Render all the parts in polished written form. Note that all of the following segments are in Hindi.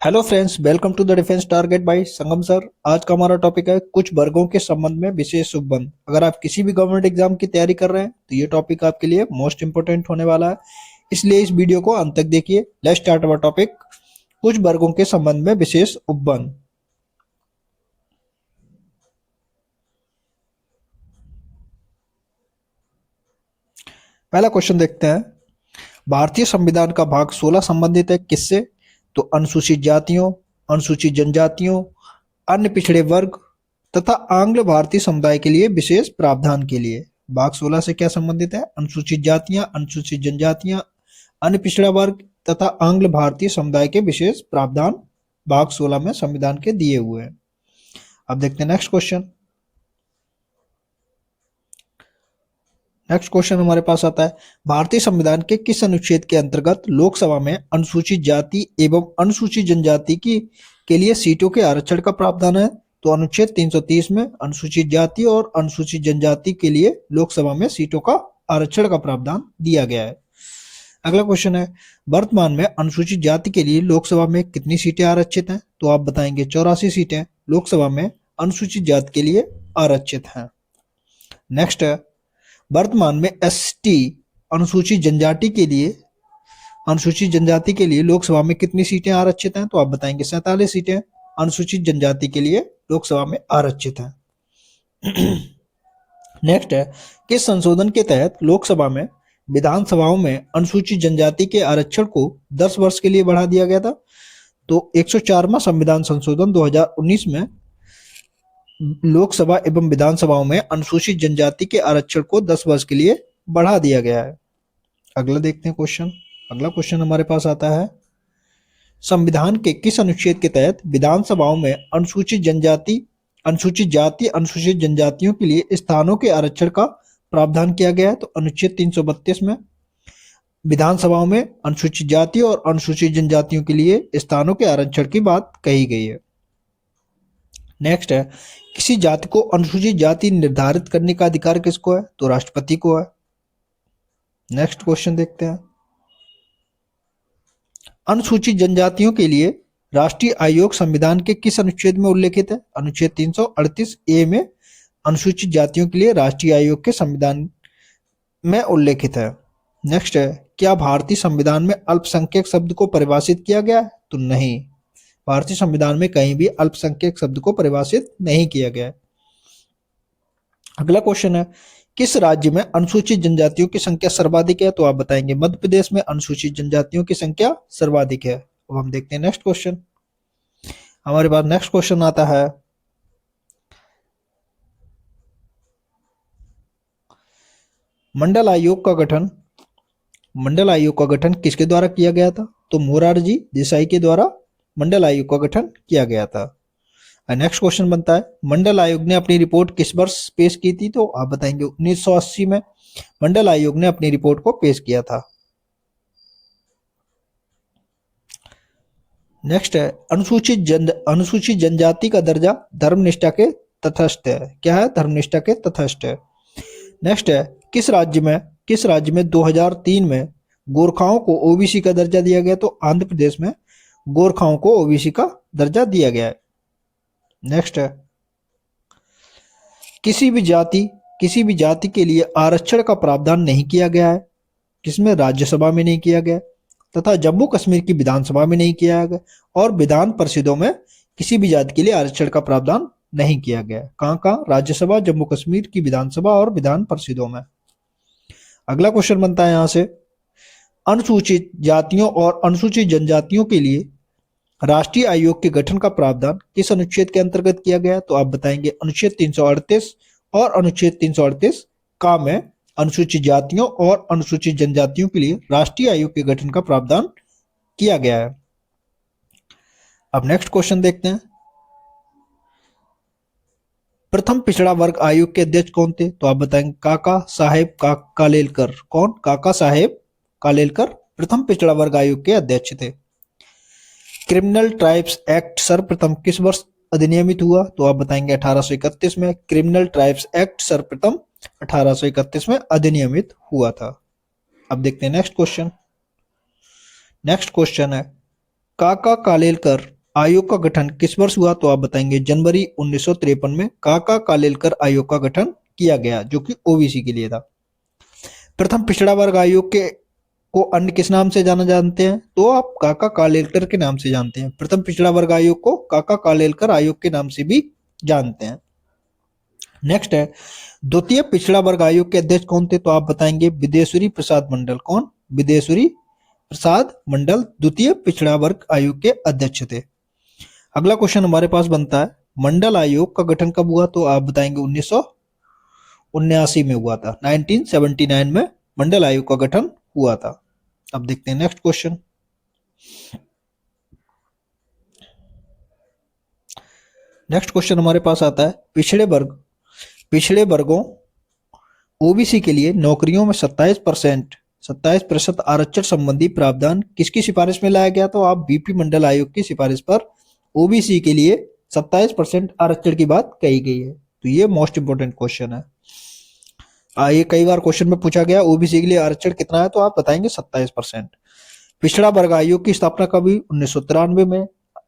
Hello friends, welcome to the defence target by Sangam sir. आज का हमारा टॉपिक है कुछ वर्गों के संबंध में विशेष उपबंध। अगर आप किसी भी गवर्नमेंट एग्जाम की तैयारी कर रहे हैं तो ये टॉपिक आपके लिए मोस्ट इंपोर्टेंट होने वाला है, इसलिए इस वीडियो को अंत तक देखिए। लेट्स स्टार्ट अवर टॉपिक, कुछ वर्गों के संबंध में विशेष उपबंध। पहला क्वेश्चन देखते हैं। भारतीय संविधान का भाग 16 संबंधित है किससे? तो अनुसूचित जातियों, अनुसूचित जनजातियों, अन्य पिछड़े वर्ग तथा आंग्ल भारतीय समुदाय के लिए विशेष प्रावधान के लिए। भाग 16 से क्या संबंधित है? अनुसूचित जातियां, अनुसूचित जनजातियां, अन्य पिछड़ा वर्ग तथा आंग्ल भारतीय समुदाय के विशेष प्रावधान भाग 16 में संविधान के दिए हुए हैं। अब देखते हैं नेक्स्ट क्वेश्चन। नेक्स्ट क्वेश्चन हमारे पास आता है, भारतीय संविधान के किस अनुच्छेद के अंतर्गत लोकसभा में अनुसूचित जाति एवं अनुसूचित जनजाति की के लिए सीटों के आरक्षण का प्रावधान है? तो अनुच्छेद 330 में अनुसूचित जाति और अनुसूचित जनजाति के लिए लोकसभा में सीटों का आरक्षण का प्रावधान दिया गया है। अगला क्वेश्चन है, वर्तमान में अनुसूचित जाति के लिए लोकसभा में कितनी सीटें आरक्षित हैं? तो आप बताएंगे 84 सीटें लोकसभा में अनुसूचित जाति के लिए आरक्षित हैं। नेक्स्ट है, वर्तमान में एसटी अनुसूचित जनजाति के लिए लोकसभा में कितनी सीटें आरक्षित हैं? तो आप बताएंगे 47 सीटें अनुसूचित जनजाति के लिए लोकसभा में आरक्षित हैं। नेक्स्ट है, किस संशोधन के तहत लोकसभा में विधानसभाओं में अनुसूचित जनजाति के आरक्षण को 10 वर्ष के लिए बढ़ा दिया गया था? तो 104वां संविधान संशोधन 2019 में लोकसभा एवं विधानसभाओं में अनुसूचित जनजाति के आरक्षण को 10 वर्ष के लिए बढ़ा दिया गया है। अगला देखते हैं क्वेश्चन। अगला क्वेश्चन हमारे पास आता है, संविधान के किस अनुच्छेद के तहत विधानसभाओं में अनुसूचित जाति अनुसूचित जनजातियों के लिए स्थानों के आरक्षण का प्रावधान किया गया है? तो अनुच्छेद 332 में विधानसभाओं में अनुसूचित जाति और अनुसूचित जनजातियों के लिए स्थानों के आरक्षण की बात कही गई है। नेक्स्ट है, किसी जाति को अनुसूचित जाति निर्धारित करने का अधिकार किसको है? तो राष्ट्रपति को है। नेक्स्ट क्वेश्चन देखते हैं, अनुसूचित जनजातियों के लिए राष्ट्रीय आयोग संविधान के किस अनुच्छेद में उल्लेखित है? अनुच्छेद 338 ए में अनुसूचित जातियों के लिए राष्ट्रीय आयोग के संविधान में उल्लेखित है। नेक्स्ट है, क्या भारतीय संविधान में अल्पसंख्यक शब्द को परिभाषित किया गया है? तो नहीं, भारतीय संविधान में कहीं भी अल्पसंख्यक शब्द को परिभाषित नहीं किया गया है। अगला क्वेश्चन है, किस राज्य में अनुसूचित जनजातियों की संख्या सर्वाधिक है? तो आप बताएंगे मध्य प्रदेश में अनुसूचित जनजातियों की संख्या सर्वाधिक है। अब हम देखते हैं नेक्स्ट क्वेश्चन। हमारे पास नेक्स्ट क्वेश्चन आता है, मंडल आयोग का गठन किसके द्वारा किया गया था? तो मोरारजी देसाई के द्वारा मंडल आयोग का गठन किया गया था। नेक्स्ट क्वेश्चन बनता है, मंडल आयोग ने अपनी रिपोर्ट किस वर्ष पेश की थी? तो आप बताएंगे 1980 में मंडल आयोग ने अपनी रिपोर्ट को पेश किया था। नेक्स्ट है, अनुसूचित जनजाति का दर्जा धर्मनिष्ठा के तटस्थ है। क्या है? धर्मनिष्ठा के तटस्थ है। नेक्स्ट है, किस राज्य में 2003 में गोरखाओं को ओबीसी का दर्जा दिया गया? तो आंध्र प्रदेश में गोरखाओं को ओबीसी का दर्जा दिया गया है। नेक्स्ट है, किसी भी जाति के लिए आरक्षण का प्रावधान नहीं किया गया है, किसमें? राज्यसभा में नहीं किया गया तथा जम्मू कश्मीर की विधानसभा में नहीं किया गया, और विधान परिषदों में किसी भी जाति के लिए आरक्षण का प्रावधान नहीं किया गया। कहाँ? राज्यसभा, जम्मू कश्मीर की विधानसभा और विधान परिषदों में। अगला क्वेश्चन बनता है यहां से, अनुसूचित जातियों और अनुसूचित जनजातियों के लिए राष्ट्रीय आयोग के गठन का प्रावधान किस अनुच्छेद के अंतर्गत किया गया? तो आप बताएंगे अनुच्छेद 338 और अनुच्छेद 338 का में अनुसूचित जातियों और अनुसूचित जनजातियों के लिए राष्ट्रीय आयोग के गठन का प्रावधान किया गया है। अब नेक्स्ट क्वेश्चन देखते हैं, प्रथम पिछड़ा वर्ग आयोग के अध्यक्ष कौन थे? तो आप बताएंगे काका साहेब कालेलकर। कौन? काका साहेब कालेलकर प्रथम पिछड़ा वर्ग आयोग के अध्यक्ष थे। क्रिमिनल ट्राइब्स एक्ट सर्वप्रथम किस वर्ष अधिनियमित हुआ? तो आप बताएंगे 1831 में क्रिमिनल ट्राइब्स एक्ट सर्वप्रथम 1831 में अधिनियमित हुआ था। अब देखते हैं नेक्स्ट क्वेश्चन। नेक्स्ट क्वेश्चन है, काका कालेलकर आयोग का गठन किस वर्ष हुआ? तो आप बताएंगे जनवरी 1953 में काका कालेलकर आयोग का गठन किया गया, जो कि ओबीसी के लिए था। प्रथम पिछड़ा वर्ग आयोग के को अन्य किस नाम से जाना जानते हैं? तो आप काका कालेलकर के नाम से जानते हैं। प्रथम पिछड़ा वर्ग आयोग को काका कालेलकर आयोग के नाम से भी जानते हैं। नेक्स्ट है, द्वितीय पिछड़ा वर्ग आयोग के अध्यक्ष कौन थे? तो आप बताएंगे विदेश्वरी प्रसाद मंडल। कौन? विदेश्वरी प्रसाद मंडल द्वितीय पिछड़ा वर्ग आयोग के अध्यक्ष थे। अगला क्वेश्चन हमारे पास बनता है, मंडल आयोग का गठन कब हुआ? तो आप बताएंगे 1979 में हुआ था। 1979 में मंडल आयोग का गठन हुआ था। अब देखते हैं नेक्स्ट क्वेश्चन। नेक्स्ट क्वेश्चन हमारे पास आता है, पिछड़े वर्गों ओबीसी के लिए नौकरियों में 27% आरक्षण संबंधी प्रावधान किसकी सिफारिश में लाया गया? तो आप बीपी मंडल आयोग की सिफारिश पर ओबीसी के लिए 27% आरक्षण की बात कही गई है। तो ये मोस्ट इंपोर्टेंट क्वेश्चन है। ये कई बार क्वेश्चन में पूछा गया ओबीसी के लिए आरक्षण कितना है, तो आप बताएंगे 27%। पिछड़ा वर्ग आयोग की स्थापना कब हुई? 1993 में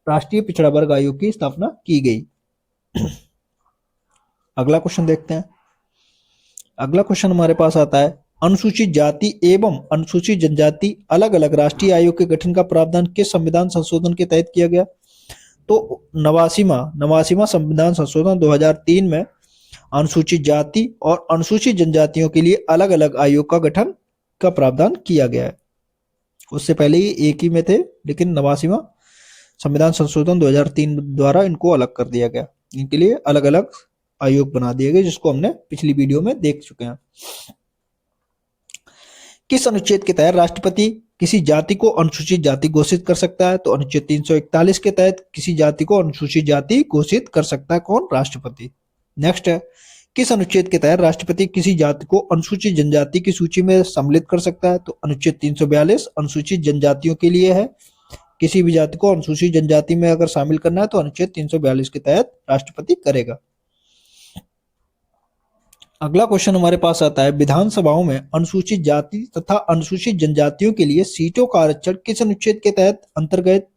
राष्ट्रीय पिछड़ा वर्ग आयोग की स्थापना की गई। अगला क्वेश्चन देखते हैं। अगला क्वेश्चन हमारे पास आता है, अनुसूचित जाति एवं अनुसूचित जनजाति अलग अलग राष्ट्रीय आयोग के गठन का प्रावधान किस संविधान संशोधन के तहत किया गया? तो नवासीवा संविधान संशोधन 2003 में अनुसूचित जाति और अनुसूचित जनजातियों के लिए अलग अलग आयोग का गठन का प्रावधान किया गया है। उससे पहले ही एक ही में थे, लेकिन नवासीवा संविधान संशोधन 2003 द्वारा इनको अलग कर दिया गया। इनके लिए अलग अलग आयोग बना दिए गए, जिसको हमने पिछली वीडियो में देख चुके हैं। किस अनुच्छेद के तहत राष्ट्रपति किसी जाति को अनुसूचित जाति घोषित कर सकता है? तो अनुच्छेद 341 के तहत किसी जाति को अनुसूचित जाति घोषित कर सकता है कौन? राष्ट्रपति। नेक्स्ट है, किस अनुच्छेद के तहत राष्ट्रपति किसी जाति को अनुसूचित जनजाति की सूची में सम्मिलित कर सकता है? तो अनुच्छेद 342 अनुसूचित जनजातियों के लिए है। किसी भी जाति को अनुसूचित जनजाति में अगर शामिल करना है तो अनुच्छेद 342 के तहत राष्ट्रपति करेगा। अगला क्वेश्चन हमारे पास आता है, विधानसभाओं में अनुसूचित जाति तथा अनुसूचित जनजातियों के लिए सीटों का आरक्षण किस अनुच्छेद के तहत अंतर्गत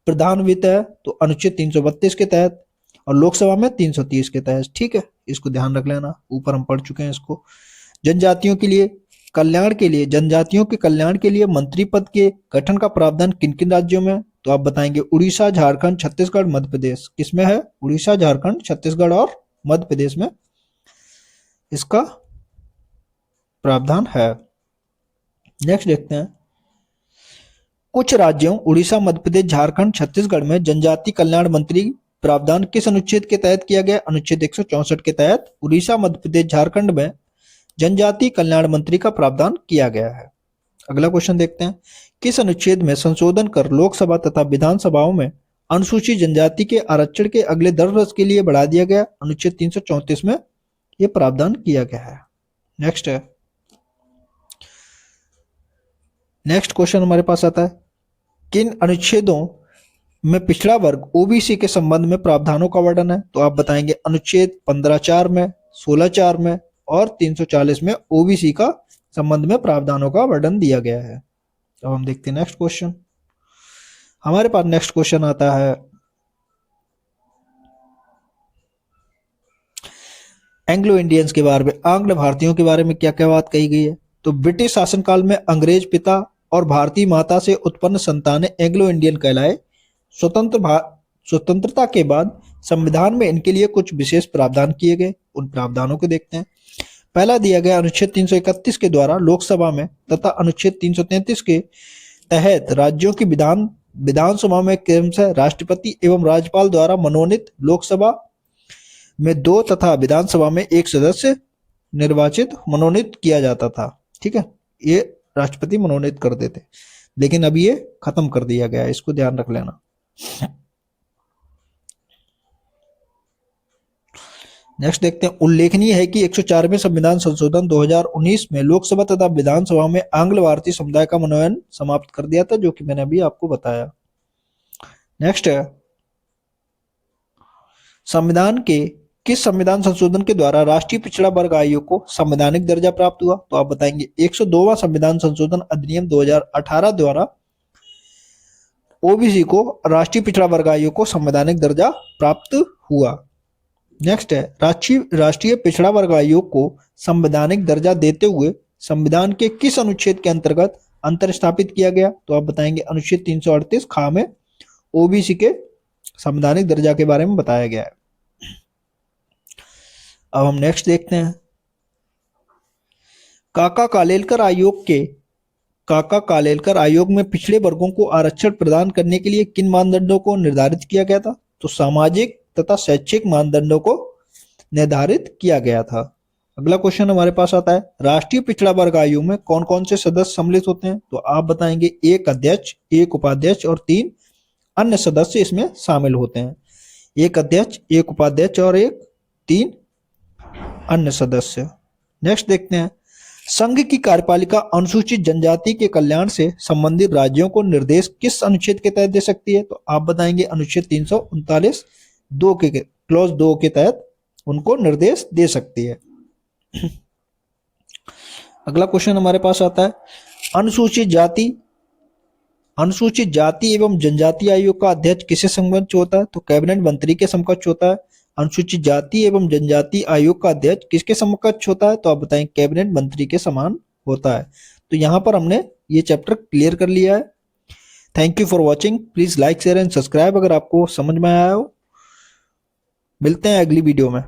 प्रधानवित है? तो अनुच्छेद 332 के तहत, और लोकसभा में 330 के तहत। ठीक है, इसको ध्यान रख लेना, ऊपर हम पढ़ चुके हैं इसको। जनजातियों के लिए जनजातियों के कल्याण के लिए मंत्री पद के गठन का प्रावधान किन किन राज्यों में? तो आप बताएंगे उड़ीसा, झारखंड, छत्तीसगढ़, मध्य प्रदेश। किसमें है? उड़ीसा, झारखंड, छत्तीसगढ़ और मध्य प्रदेश में इसका प्रावधान है। नेक्स्ट देखते हैं, कुछ राज्यों उड़ीसा, मध्य प्रदेश, झारखंड, छत्तीसगढ़ में जनजाति कल्याण मंत्री प्रावधान किस अनुच्छेद के तहत किया गया? अनुच्छेद 164 के तहत उड़ीसा, मध्य प्रदेश, झारखंड में जनजाति कल्याण मंत्री का प्रावधान किया गया है। अगला क्वेश्चन देखते हैं, किस अनुच्छेद में संशोधन कर लोकसभा तथा विधानसभाओं में अनुसूचित जनजाति के आरक्षण के अगले 10 वर्ष के लिए बढ़ा दिया गया? अनुच्छेद 334 में यह प्रावधान किया गया है। नेक्स्ट क्वेश्चन हमारे पास आता है, किन अनुच्छेदों में पिछड़ा वर्ग ओबीसी के संबंध में प्रावधानों का वर्णन है? तो आप बताएंगे अनुच्छेद 15(4) में, 16(4) में और 340 में ओबीसी का संबंध में प्रावधानों का वर्णन दिया गया है। अब हम देखते हैं नेक्स्ट क्वेश्चन। हमारे पास नेक्स्ट क्वेश्चन आता है, एंग्लो इंडियंस के बारे में, आंग्ल भारतीयों के बारे में क्या क्या बात कही गई है? तो ब्रिटिश शासनकाल में अंग्रेज पिता और भारतीय माता से उत्पन्न संतानें एंग्लो इंडियन कहलाए। स्वतंत्रता के बाद संविधान में इनके लिए कुछ विशेष प्रावधान किए गए। उन प्रावधानों को देखते हैं। पहला दिया गया अनुच्छेद 331 के द्वारा लोकसभा में तथा अनुच्छेद 333 के तहत राज्यों की विधानसभा में क्रमशः राष्ट्रपति एवं राज्यपाल द्वारा मनोनीत, लोकसभा में 2 तथा विधानसभा में 1 सदस्य मनोनीत किया जाता था। ठीक है, ये राष्ट्रपति मनोनीत कर देते, लेकिन अब ये खत्म कर दिया गया है, इसको ध्यान रख लेना। नेक्स्ट देखते हैं, उल्लेखनीय है कि 104वें संविधान संशोधन 2019 में लोकसभा तथा विधानसभा में आंग्ल भारतीय समुदाय का मनोनयन समाप्त कर दिया था, जो कि मैंने अभी आपको बताया। नेक्स्ट है, संविधान के किस संविधान संशोधन के द्वारा राष्ट्रीय पिछड़ा वर्ग आयोग को संवैधानिक दर्जा प्राप्त हुआ? तो आप बताएंगे 102वां संविधान संशोधन अधिनियम 2018 द्वारा ओबीसी को राष्ट्रीय पिछड़ा वर्ग आयोग को संवैधानिक दर्जा प्राप्त हुआ। नेक्स्ट है, राष्ट्रीय पिछड़ा वर्ग आयोग को संवैधानिक दर्जा देते हुए संविधान के किस अनुच्छेद के अंतर्गत अंतर स्थापित किया गया? तो आप बताएंगे अनुच्छेद 338 खा में ओबीसी के संवैधानिक दर्जा के बारे में बताया गया है। अब हम नेक्स्ट देखते हैं, काका कालेलकर आयोग में पिछड़े वर्गों को आरक्षण प्रदान करने के लिए किन मानदंडों को निर्धारित किया गया था? तो सामाजिक तथा शैक्षिक मानदंडों को निर्धारित किया गया था। अगला क्वेश्चन हमारे पास आता है, राष्ट्रीय पिछड़ा वर्ग आयोग में कौन कौन से सदस्य सम्मिलित होते हैं? तो आप बताएंगे एक अध्यक्ष, एक उपाध्यक्ष और 3 अन्य सदस्य इसमें शामिल होते हैं। एक अध्यक्ष, एक उपाध्यक्ष और 3 अन्य सदस्य। नेक्स्ट देखते हैं, संघ की कार्यपालिका अनुसूचित जनजाति के कल्याण से संबंधित राज्यों को निर्देश किस अनुच्छेद के तहत दे सकती है? तो आप बताएंगे अनुच्छेद 339 2 के क्लॉज 2 के तहत उनको निर्देश दे सकती है। अगला क्वेश्चन हमारे पास आता है, अनुसूचित जाति एवं जनजाति आयोग का अध्यक्ष किससे समकक्ष होता है? तो कैबिनेट मंत्री के समकक्ष होता है। अनुसूचित जाति एवं जनजाति आयोग का अध्यक्ष किसके समकक्ष होता है? तो आप बताएं कैबिनेट मंत्री के समान होता है। तो यहाँ पर हमने ये चैप्टर क्लियर कर लिया है। Thank you for watching. Please like share and subscribe अगर आपको समझ में आया हो। मिलते हैं अगली वीडियो में।